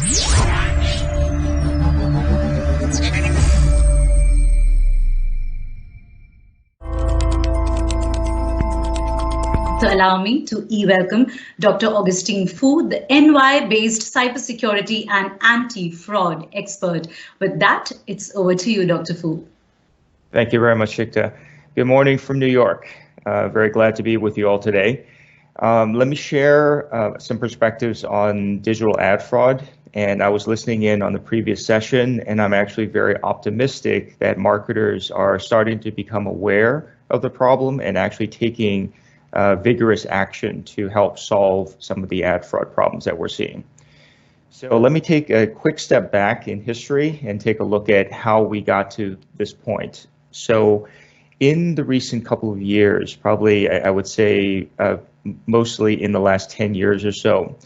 So allow me to welcome Dr. Augustine Fou, the NY-based cybersecurity and anti-fraud expert. With that, it's over to you, Dr. Fou. Thank you very much, Shikta. Good morning from New York. Very glad to be with you all today. Let me share some perspectives on digital ad fraud. And I was listening in on the previous session, and I'm actually very optimistic that marketers are starting to become aware of the problem and actually taking vigorous action to help solve some of the ad fraud problems that we're seeing. So let me take a quick step back in history and take a look at how we got to this point. So in the recent couple of years, probably I would say mostly in the last 10 years or so,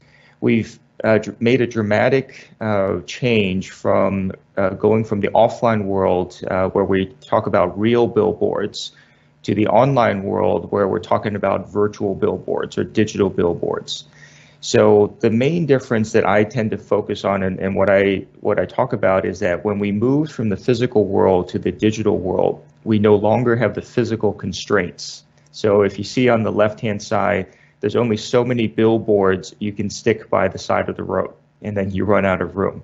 we've made a dramatic change from going from the offline world where we talk about real billboards to the online world where we're talking about virtual billboards or digital billboards. So the main difference that I tend to focus on and what I talk about is that when we moved from the physical world to the digital world, we no longer have the physical constraints. So if you see on the left-hand side, there's only so many billboards you can stick by the side of the road, and then you run out of room.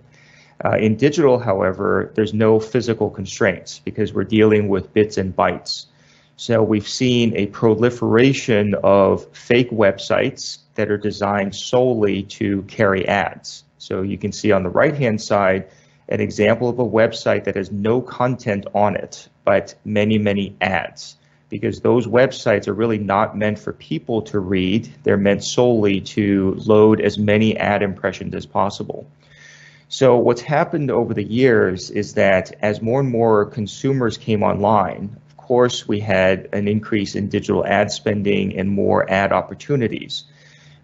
In digital, however, there's no physical constraints because we're dealing with bits and bytes. So we've seen a proliferation of fake websites that are designed solely to carry ads. So you can see on the right-hand side an example of a website that has no content on it, but many, many ads, because those websites are really not meant for people to read. They're meant solely to load as many ad impressions as possible. So what's happened over the years is that as more and more consumers came online, of course, we had an increase in digital ad spending and more ad opportunities.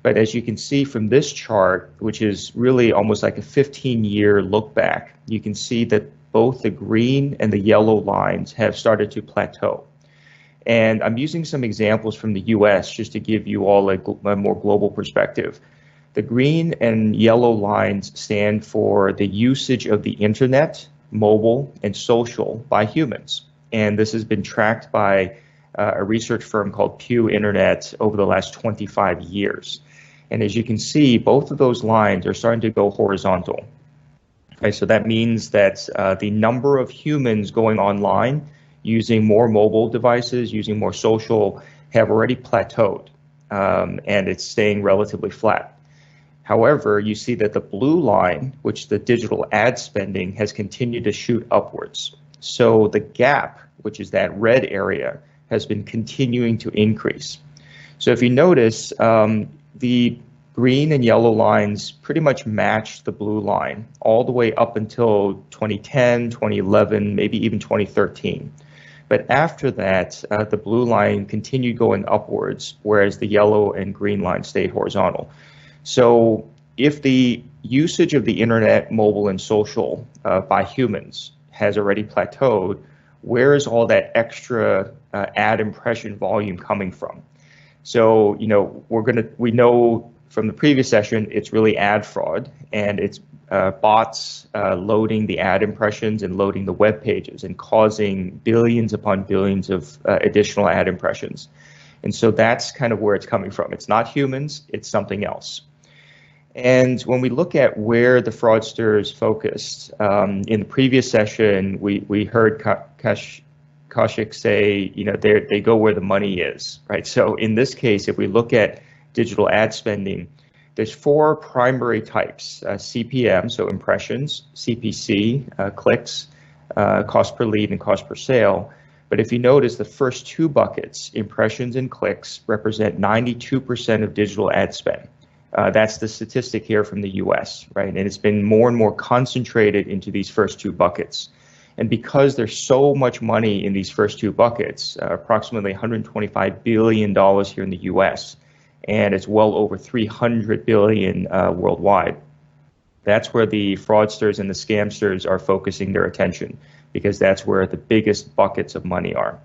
But as you can see from this chart, which is really almost like a 15-year look back, you can see that both the green and the yellow lines have started to plateau. And I'm using some examples from the US just to give you all a more global perspective. The green and yellow lines stand for the usage of the internet, mobile, and social by humans. And this has been tracked by a research firm called Pew Internet over the last 25 years. And as you can see, both of those lines are starting to go horizontal. Okay, so that means that the number of humans going online using more mobile devices, using more social, have already plateaued, and it's staying relatively flat. However, you see that the blue line, which the digital ad spending, has continued to shoot upwards. So the gap, which is that red area, has been continuing to increase. So if you notice, the green and yellow lines pretty much matched the blue line all the way up until 2010, 2011, maybe even 2013. But after that, the blue line continued going upwards, whereas the yellow and green line stayed horizontal. So if the usage of the internet, mobile, and social by humans has already plateaued, where is all that extra ad impression volume coming from? So, we know from the previous session, it's really ad fraud, and it's bots loading the ad impressions and loading the web pages and causing billions upon billions of additional ad impressions. And so that's kind of where it's coming from. It's not humans, it's something else. And when we look at where the fraudsters focused, in the previous session, we heard Kaushik say, they go where the money is, right? So in this case, if we look at digital ad spending, there's four primary types: CPM, so impressions; CPC, clicks; cost per lead; and cost per sale. But if you notice, the first two buckets, impressions and clicks, represent 92% of digital ad spend. That's the statistic here from the US, right? And it's been more and more concentrated into these first two buckets. And because there's so much money in these first two buckets, approximately $125 billion here in the US, and it's well over 300 billion worldwide, that's where the fraudsters and the scamsters are focusing their attention, because that's where the biggest buckets of money are.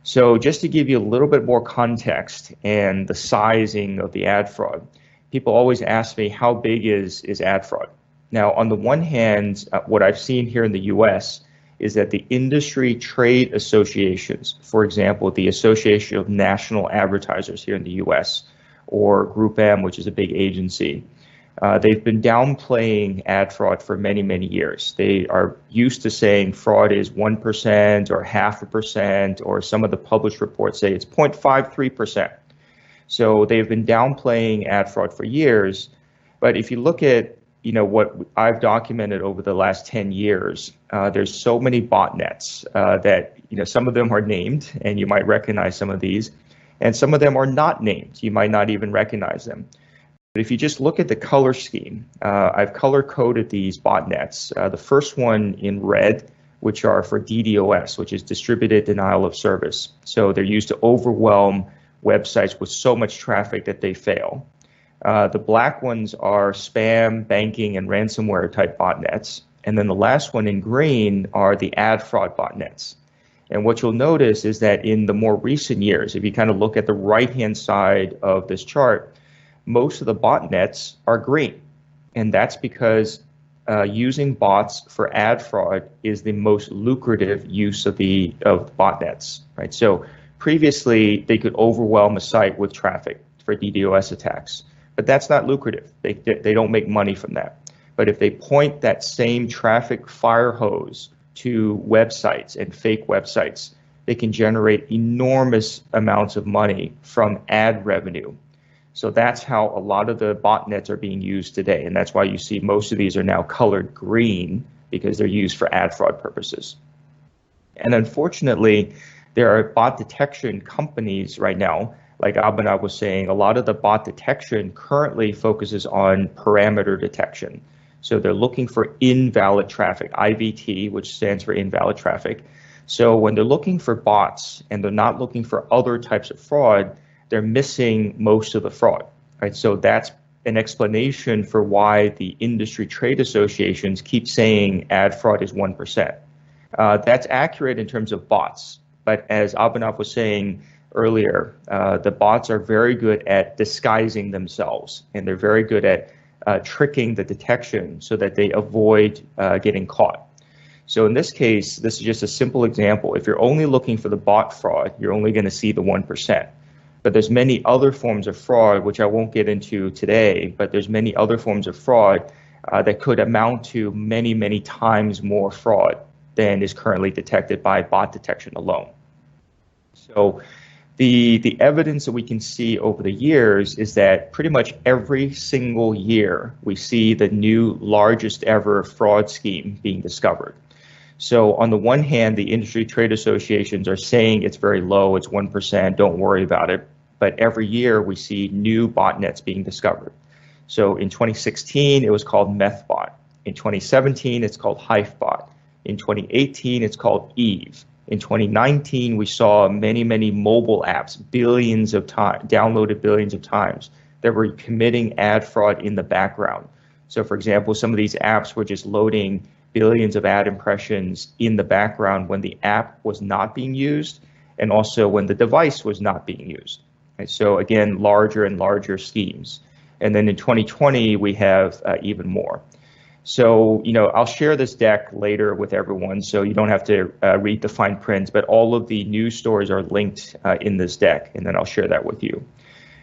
So just to give you a little bit more context and the sizing of the ad fraud, people always ask me, how big is ad fraud? Now, on the one hand, what I've seen here in the US is that the industry trade associations, for example, the Association of National Advertisers here in the US, or Group M, which is a big agency, they've been downplaying ad fraud for many, many years. They are used to saying fraud is 1% or 0.5%, or some of the published reports say it's 0.53%. So they've been downplaying ad fraud for years. But if you look at what I've documented over the last 10 years, there's so many botnets that some of them are named, and you might recognize some of these, and some of them are not named. You might not even recognize them. But if you just look at the color scheme, I've color coded these botnets. The first one in red, which are for DDoS, which is distributed denial of service. So they're used to overwhelm websites with so much traffic that they fail. The black ones are spam, banking, and ransomware type botnets. And then the last one in green are the ad fraud botnets. And what you'll notice is that in the more recent years, if you kind of look at the right-hand side of this chart, most of the botnets are green. And that's because using bots for ad fraud is the most lucrative use of botnets, right? So previously, they could overwhelm a site with traffic for DDoS attacks, but that's not lucrative. They don't make money from that. But if they point that same traffic fire hose to websites and fake websites, they can generate enormous amounts of money from ad revenue. So that's how a lot of the botnets are being used today. And that's why you see most of these are now colored green, because they're used for ad fraud purposes. And unfortunately, there are bot detection companies right now, like Abhinav was saying. A lot of the bot detection currently focuses on parameter detection. So they're looking for invalid traffic, IVT, which stands for invalid traffic. So when they're looking for bots and they're not looking for other types of fraud, they're missing most of the fraud, right? So that's an explanation for why the industry trade associations keep saying ad fraud is 1%. That's accurate in terms of bots. But as Abhinav was saying earlier, the bots are very good at disguising themselves, and they're very good at tricking the detection so that they avoid getting caught. So in this case, this is just a simple example. If you're only looking for the bot fraud, you're only going to see the 1%. But there's many other forms of fraud, which I won't get into today, but there's many other forms of fraud that could amount to many, many times more fraud than is currently detected by bot detection alone. So the evidence that we can see over the years is that pretty much every single year we see the new largest ever fraud scheme being discovered. So on the one hand, the industry trade associations are saying it's very low, it's 1%, don't worry about it. But every year we see new botnets being discovered. So in 2016, it was called MethBot. In 2017, it's called HiveBot. In 2018, it's called Eve. In 2019, we saw many, many mobile apps, billions of times, downloaded billions of times, that were committing ad fraud in the background. So for example, some of these apps were just loading billions of ad impressions in the background when the app was not being used, and also when the device was not being used. And so again, larger and larger schemes. And then in 2020, we have even more. So, I'll share this deck later with everyone, so you don't have to read the fine print, but all of the news stories are linked in this deck, and then I'll share that with you.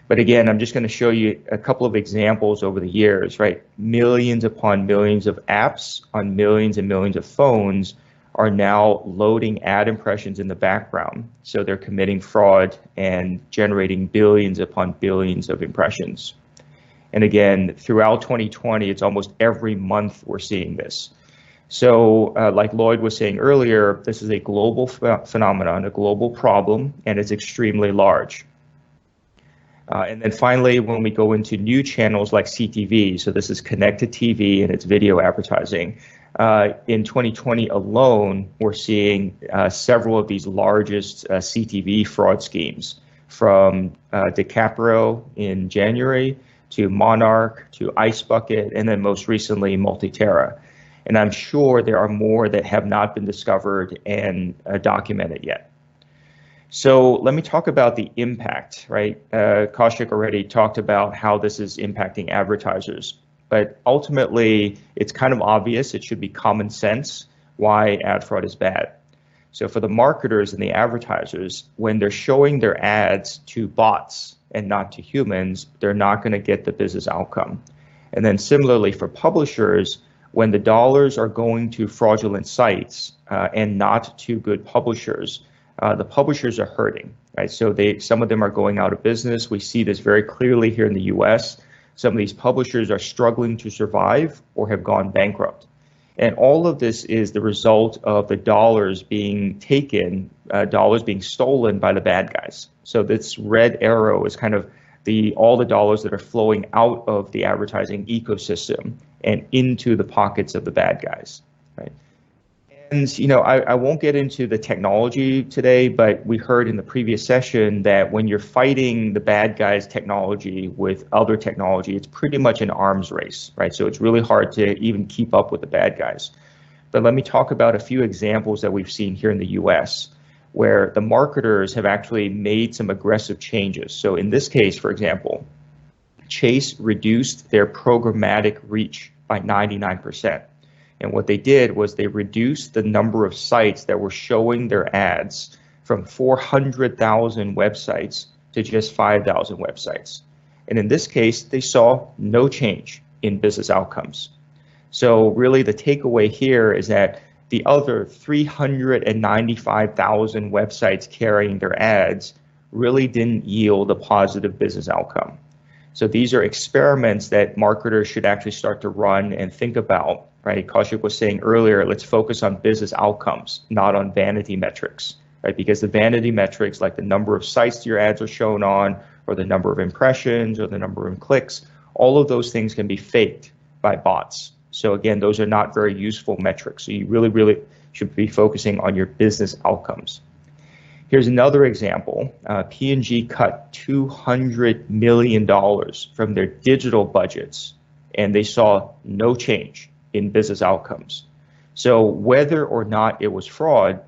But again, I'm just going to show you a couple of examples over the years, right? Millions upon millions of apps on millions and millions of phones are now loading ad impressions in the background. So they're committing fraud and generating billions upon billions of impressions. And again, throughout 2020, it's almost every month we're seeing this. So like Lloyd was saying earlier, this is a global phenomenon, a global problem, and it's extremely large. And then finally, when we go into new channels like CTV, so this is connected TV and it's video advertising, in 2020 alone, we're seeing several of these largest CTV fraud schemes, from DiCaprio in January to Monarch to Ice Bucket, and then most recently Multiterra. And I'm sure there are more that have not been discovered and documented yet. So let me talk about the impact, right? Kaushik already talked about how this is impacting advertisers. But ultimately, it's kind of obvious, it should be common sense why ad fraud is bad. So for the marketers and the advertisers, when they're showing their ads to bots and not to humans, they're not going to get the business outcome. And then similarly for publishers, when the dollars are going to fraudulent sites and not to good publishers, the publishers are hurting, right? So some of them are going out of business. We see this very clearly here in the US. Some of these publishers are struggling to survive or have gone bankrupt. And all of this is the result of the dollars being taken, dollars being stolen by the bad guys. So this red arrow is kind of all the dollars that are flowing out of the advertising ecosystem and into the pockets of the bad guys, right? And I won't get into the technology today, but we heard in the previous session that when you're fighting the bad guys' technology with other technology, it's pretty much an arms race, right? So it's really hard to even keep up with the bad guys. But let me talk about a few examples that we've seen here in the US, where the marketers have actually made some aggressive changes. So in this case, for example, Chase reduced their programmatic reach by 99%. And what they did was they reduced the number of sites that were showing their ads from 400,000 websites to just 5,000 websites. And in this case, they saw no change in business outcomes. So really the takeaway here is that the other 395,000 websites carrying their ads really didn't yield a positive business outcome. So these are experiments that marketers should actually start to run and think about, right? Kaushik was saying earlier, let's focus on business outcomes, not on vanity metrics, right? Because the vanity metrics, like the number of sites your ads are shown on, or the number of impressions, or the number of clicks, all of those things can be faked by bots. So again, those are not very useful metrics. So you really should be focusing on your business outcomes. Here's another example. P&G cut $200 million from their digital budgets, and they saw no change in business outcomes. So whether or not it was fraud,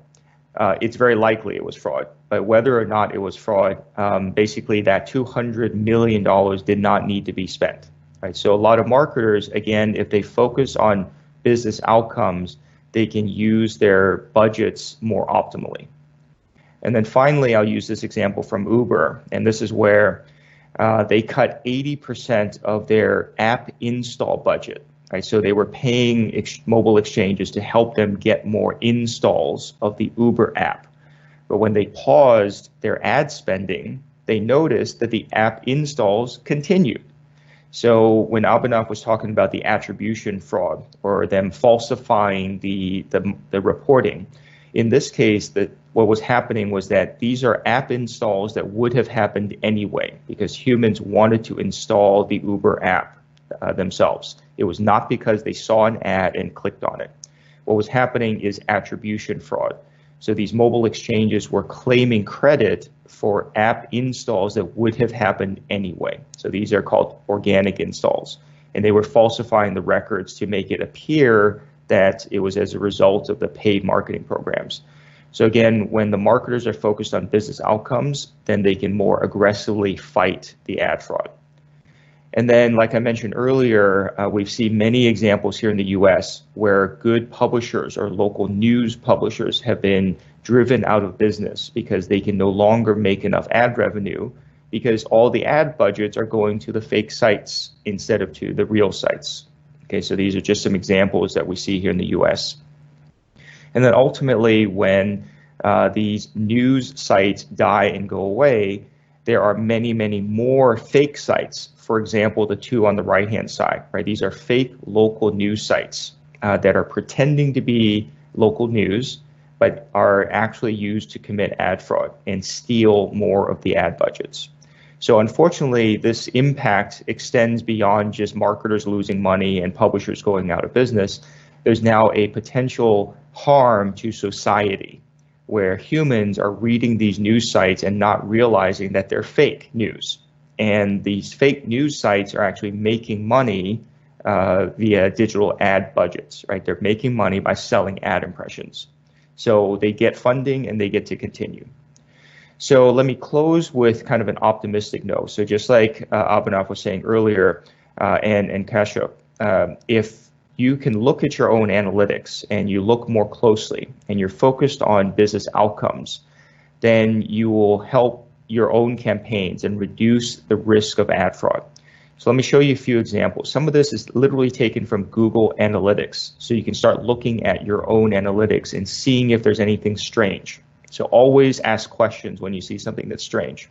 it's very likely it was fraud. But whether or not it was fraud, basically that $200 million did not need to be spent. Right? So a lot of marketers, again, if they focus on business outcomes, they can use their budgets more optimally. And then finally, I'll use this example from Uber, and this is where they cut 80% of their app install budget. Right? So they were paying mobile exchanges to help them get more installs of the Uber app. But when they paused their ad spending, they noticed that the app installs continued. So when Abhinav was talking about the attribution fraud or them falsifying the reporting, in this case, what was happening was that these are app installs that would have happened anyway because humans wanted to install the Uber app themselves. It was not because they saw an ad and clicked on it. What was happening is attribution fraud. So these mobile exchanges were claiming credit for app installs that would have happened anyway. So these are called organic installs. And they were falsifying the records to make it appear that it was as a result of the paid marketing programs. So again, when the marketers are focused on business outcomes, then they can more aggressively fight the ad fraud. And then, like I mentioned earlier, we've seen many examples here in the US where good publishers or local news publishers have been driven out of business because they can no longer make enough ad revenue because all the ad budgets are going to the fake sites instead of to the real sites. Okay, so these are just some examples that we see here in the US. And then ultimately, when these news sites die and go away, there are many more fake sites. For example, the two on the right-hand side, right? These are fake local news sites that are pretending to be local news, but are actually used to commit ad fraud and steal more of the ad budgets. So unfortunately, this impact extends beyond just marketers losing money and publishers going out of business. There's now a potential harm to society where humans are reading these news sites and not realizing that they're fake news. And these fake news sites are actually making money via digital ad budgets, right? They're making money by selling ad impressions. So they get funding and they get to continue. So let me close with kind of an optimistic note. So just like Abhinav was saying earlier, and Kashyap, if you can look at your own analytics and you look more closely and you're focused on business outcomes, then you will help your own campaigns and reduce the risk of ad fraud. So let me show you a few examples. Some of this is literally taken from Google Analytics. So you can start looking at your own analytics and seeing if there's anything strange. So always ask questions when you see something that's strange.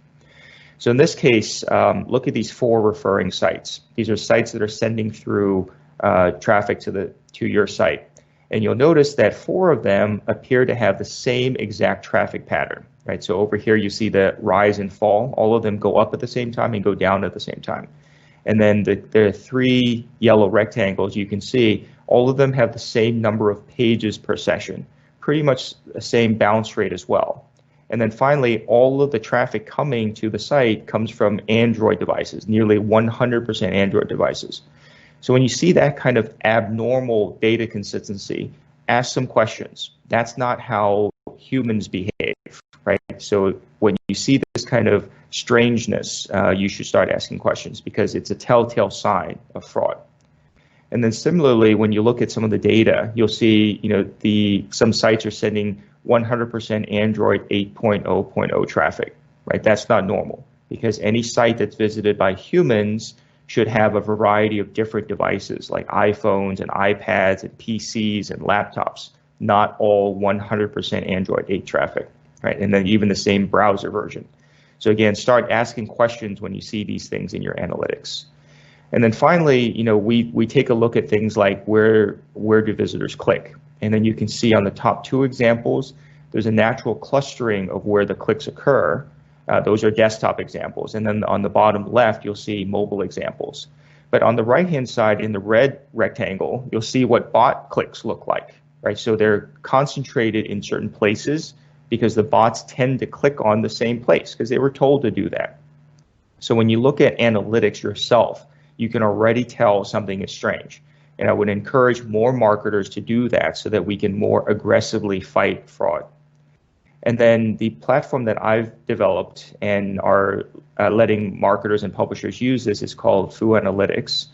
So in this case, look at these 4 referring sites. These are sites that are sending through traffic to your site. And you'll notice that 4 of them appear to have the same exact traffic pattern, right? So over here you see the rise and fall. All of them go up at the same time and go down at the same time. And then the 3 yellow rectangles, you can see all of them have the same number of pages per session, pretty much the same bounce rate as well. And then finally, all of the traffic coming to the site comes from Android devices, nearly 100% Android devices. So when you see that kind of abnormal data consistency, ask some questions. That's not how humans behave, right? So when you see this kind of strangeness, you should start asking questions because it's a telltale sign of fraud. And then similarly, when you look at some of the data, you'll see, some sites are sending 100% Android 8.0.0 traffic, right? That's not normal because any site that's visited by humans should have a variety of different devices like iPhones and iPads and PCs and laptops, not all 100% Android 8 traffic, right? And then even the same browser version. So again, start asking questions when you see these things in your analytics. And then finally, we take a look at things like where do visitors click? And then you can see on the top 2 examples, there's a natural clustering of where the clicks occur. Those are desktop examples. And then on the bottom left, you'll see mobile examples. But on the right-hand side in the red rectangle, you'll see what bot clicks look like, right? So they're concentrated in certain places because the bots tend to click on the same place because they were told to do that. So when you look at analytics yourself, you can already tell something is strange. And I would encourage more marketers to do that so that we can more aggressively fight fraud. And then the platform that I've developed and are letting marketers and publishers use this is called Fou Analytics.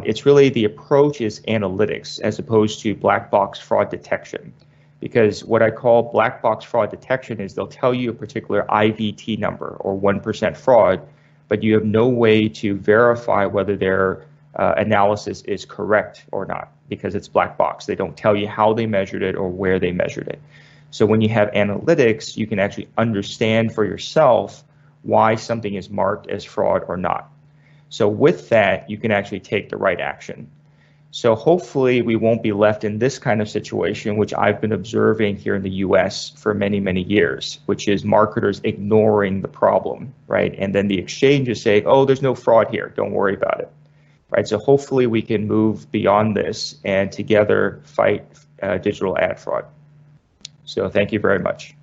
It's really the approach is analytics as opposed to black box fraud detection. Because what I call black box fraud detection is they'll tell you a particular IVT number or 1% fraud, but you have no way to verify whether their analysis is correct or not because it's black box. They don't tell you how they measured it or where they measured it. So when you have analytics, you can actually understand for yourself why something is marked as fraud or not. So with that, you can actually take the right action. So hopefully we won't be left in this kind of situation, which I've been observing here in the US for many, many years, which is marketers ignoring the problem, right? And then the exchanges say, oh, there's no fraud here, don't worry about it, right? So hopefully we can move beyond this and together fight digital ad fraud. So thank you very much.